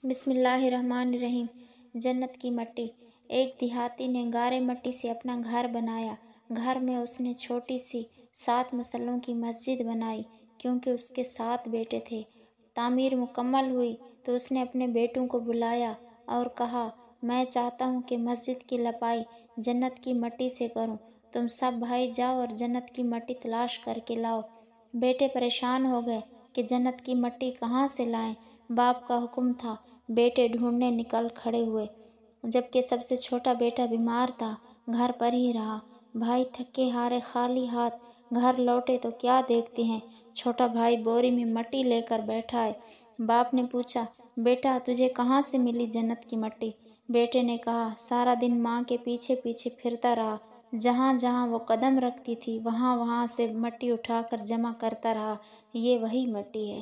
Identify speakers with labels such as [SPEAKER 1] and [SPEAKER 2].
[SPEAKER 1] بسم اللہ الرحمن الرحیم۔ جنت کی مٹی۔ ایک دیہاتی نے گارے مٹی سے اپنا گھر بنایا۔ گھر میں اس نے چھوٹی سی 7 مسلوں کی مسجد بنائی کیونکہ اس کے 7 بیٹے تھے۔ تعمیر مکمل ہوئی تو اس نے اپنے بیٹوں کو بلایا اور کہا، میں چاہتا ہوں کہ مسجد کی لپائی جنت کی مٹی سے کروں۔ تم سب بھائی جاؤ اور جنت کی مٹی تلاش کر کے لاؤ۔ بیٹے پریشان ہو گئے کہ جنت کی مٹی کہاں سے لائیں۔ باپ کا حکم تھا، بیٹے ڈھونڈنے نکل کھڑے ہوئے، جبکہ سب سے چھوٹا بیٹا بیمار تھا، گھر پر ہی رہا۔ بھائی تھکے ہارے خالی ہاتھ گھر لوٹے تو کیا دیکھتے ہیں، چھوٹا بھائی بوری میں مٹی لے کر بیٹھا ہے۔ باپ نے پوچھا، بیٹا تجھے کہاں سے ملی جنت کی مٹی؟ بیٹے نے کہا، سارا دن ماں کے پیچھے پیچھے پھرتا رہا، جہاں جہاں وہ قدم رکھتی تھی وہاں وہاں سے مٹی اٹھا کر جمع کرتا رہا، یہ وہی مٹی ہے۔